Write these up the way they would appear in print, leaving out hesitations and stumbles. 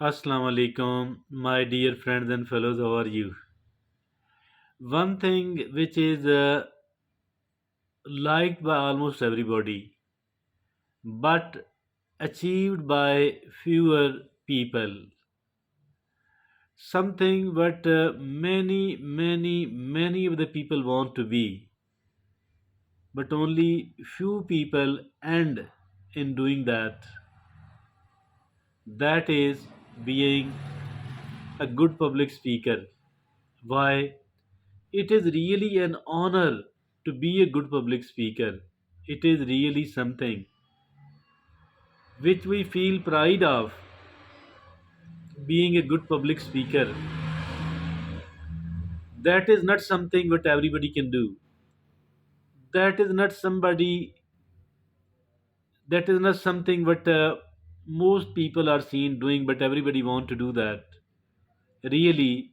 Assalamu alaikum, my dear friends and fellows. How are you? One thing which is liked by almost everybody, but achieved by fewer people. Something what many of the people want to be, but only few people end in doing that. That is being a good public speaker. Why? It is really an honor to be a good public speaker. It is really something which we feel pride of. Being a good public speaker, that is not something what everybody can do. That is not somebody, that is not something what most people are seen doing, but everybody want to do that. Really,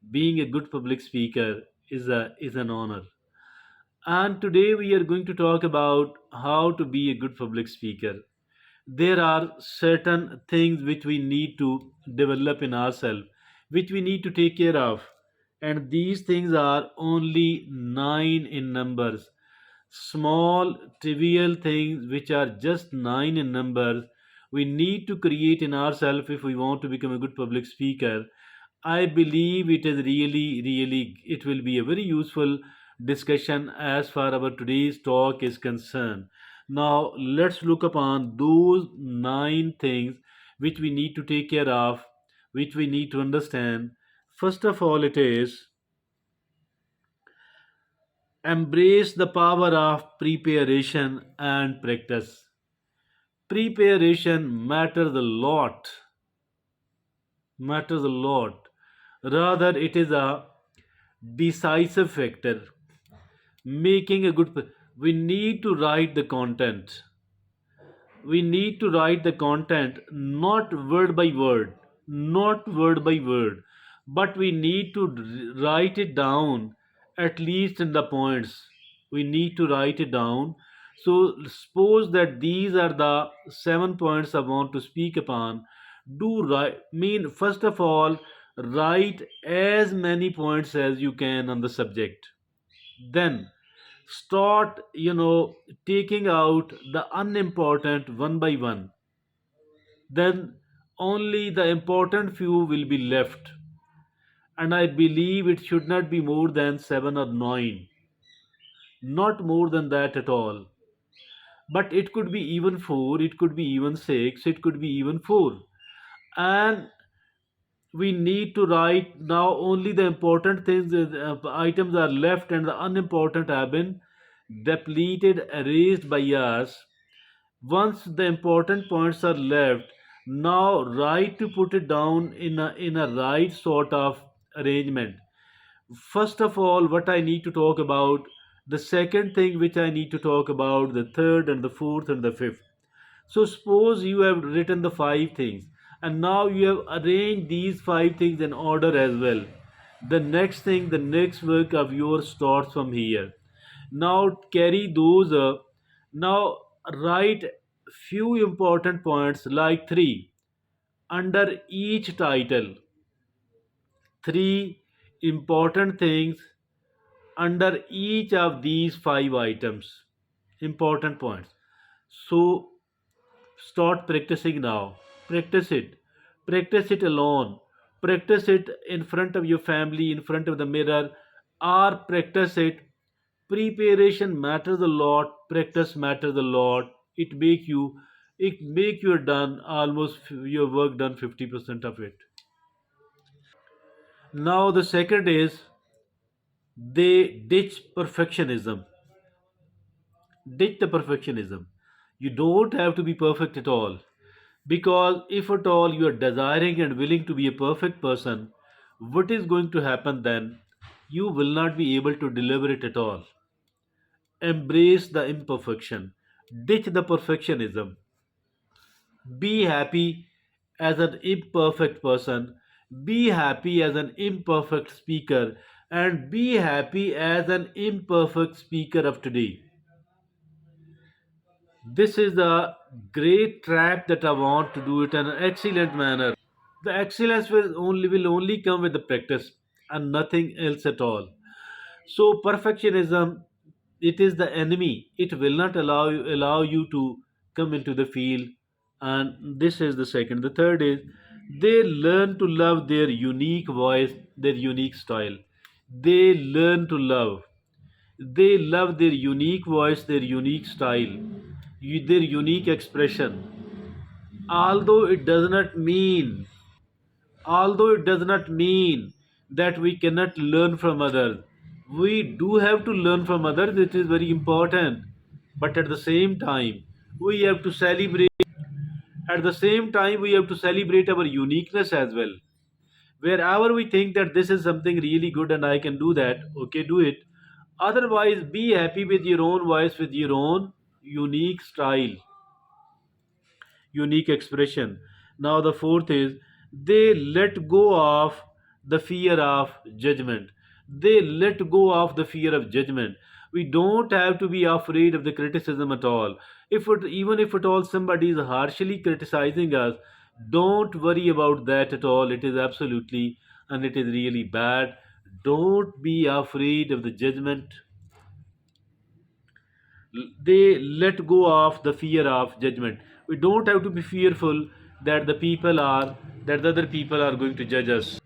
being a good public speaker is an honor. And today we are going to talk about how to be a good public speaker. There are certain things which we need to develop in ourselves, which we need to take care of. And these things are only nine in numbers. Small, trivial things which are just nine in numbers, we need to create in ourselves if we want to become a good public speaker. I believe it is really, it will be a very useful discussion as far our today's talk is concerned. Now, let's look upon those nine things which we need to take care of, which we need to understand. First of all, it is embrace the power of preparation and practice. Preparation matters a lot. Rather, it is a decisive factor. Making a good, we need to write the content. We need to write the content not word by word, not word by word, but we need to write it down at least in the points. We need to write it down. So suppose that these are the 7 points I want to speak upon. Do write, mean first of all, write as many points as you can on the subject. Then start, taking out the unimportant one by one. Then only the important few will be left, and I believe it should not be more than 7 or 9, not more than that at all. But it could be even 4, it could be even 6, it could be even 4. And we need to write now only the important things, items are left, and the unimportant have been depleted, erased by us. Once the important points are left, now right to put it down in a right sort of arrangement. First of all, what I need to talk about, the second thing which I need to talk about, the third and the fourth and the fifth. So suppose you have written the five things, and now you have arranged these five things in order as well. The next thing, the next work of yours starts from here. Now carry those. Now write few important points like three under each title. Three important things under each of these five items. Important points. So start practicing now. Practice it. Practice it alone. Practice it in front of your family, in front of the mirror, or practice it. Preparation matters a lot. Practice matters a lot. It make you done almost your work done 50% of it. Now the second is they ditch perfectionism. Ditch the perfectionism. You don't have to be perfect at all. Because if at all you are desiring and willing to be a perfect person, what is going to happen then? You will not be able to deliver it at all. Embrace the imperfection. Ditch the perfectionism. Be happy as an imperfect person. Be happy as an imperfect speaker. And be happy as an imperfect speaker of today. This is a great trap that I want to do it in an excellent manner. The excellence will only come with the practice and nothing else at all. So perfectionism, it is the enemy. It will not allow you to come into the field. And this is the second. The third is they learn to love their unique voice, their unique style. They learn to love. They love their unique voice, their unique style, their unique expression. Although it does not mean although it does not mean that we cannot learn from others. We do have to learn from others, it is very important. But at the same time we have to celebrate our uniqueness as well. Wherever we think that this is something really good and I can do that, okay, do it. Otherwise, be happy with your own voice, with your own unique style, unique expression. Now, the fourth is they let go of the fear of judgment. They let go of the fear of judgment. We don't have to be afraid of the criticism at all. Even if at all somebody is harshly criticizing us, don't worry about that at all. It is absolutely and it is really bad. Don't be afraid of the judgment. They let go of the fear of judgment. We don't have to be fearful that the other people are going to judge us.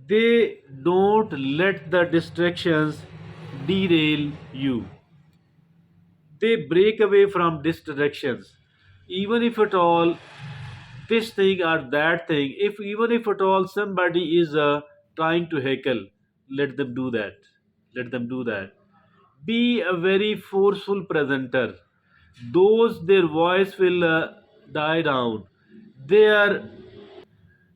They don't let the distractions derail you. They break away from distractions. Even if at all this thing or that thing, if even if at all somebody is trying to heckle, let them do that. Let them do that. Be a very forceful presenter. Those their voice will die down. They are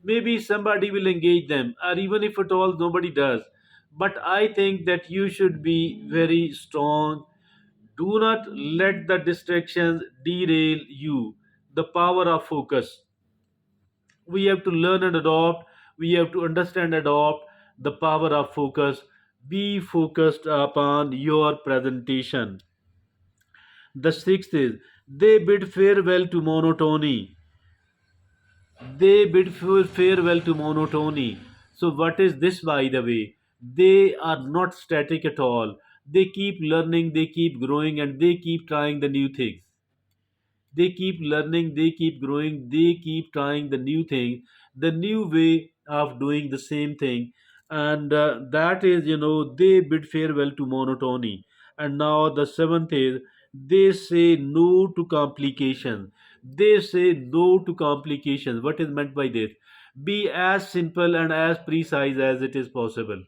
maybe somebody will engage them, or even if at all nobody does. But I think that you should be very strong. Do not let the distractions derail you. The power of focus. We have to learn and adopt. We have to understand and adopt the power of focus. Be focused upon your presentation. The sixth is they bid farewell to monotony. They bid farewell to monotony. So, what is this, by the way? They are not static at all. They keep learning, they keep growing, and they keep trying the new things. They keep learning, they keep growing, they keep trying the new thing, the new way of doing the same thing. And that is, they bid farewell to monotony. And now the seventh is they say no to complications. They say no to complications. What is meant by this? Be as simple and as precise as it is possible.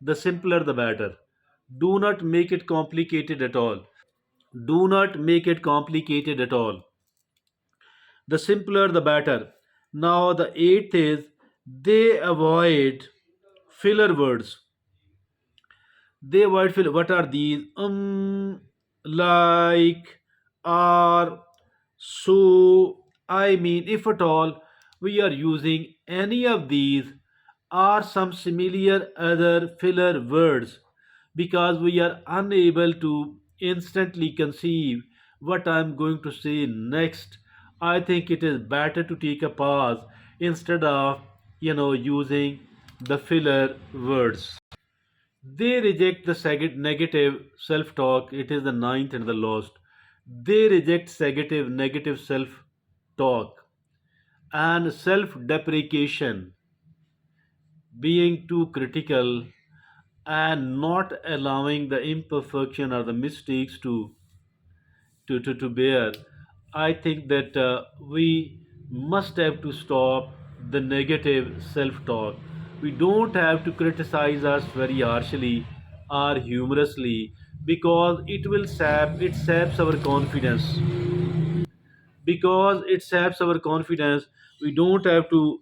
The simpler the better. Do not make it complicated at all. Do not make it complicated at all. The simpler the better. Now, the eighth is they avoid filler words. They avoid filler. What are these? Like, are, so, I mean, if at all we are using any of these or some similar other filler words because we are unable to instantly conceive what I'm going to say next, I think it is better to take a pause instead of using the filler words. They reject the negative self talk. It is the ninth and the last. They reject negative self talk and self deprecation, being too critical and not allowing the imperfection or the mistakes to bear. I think that we must have to stop the negative self talk. We don't have to criticize us very harshly or humorously because it saps our confidence. Because it saps our confidence, we don't have to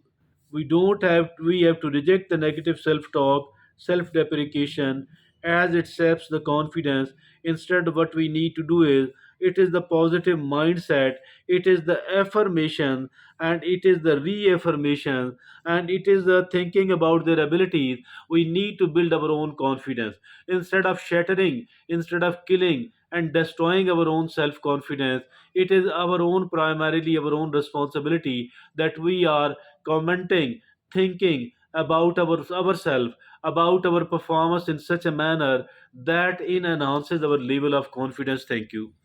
we have to reject the negative self talk, self deprecation, as it saps the confidence. Instead, what we need to do is it is the positive mindset, it is the affirmation, and it is the reaffirmation, and it is the thinking about their abilities. We need to build our own confidence instead of shattering, instead of killing and destroying our own self confidence. It is our own, primarily our own responsibility, that we are commenting, thinking about ourselves, about our performance in such a manner that it enhances our level of confidence. Thank you.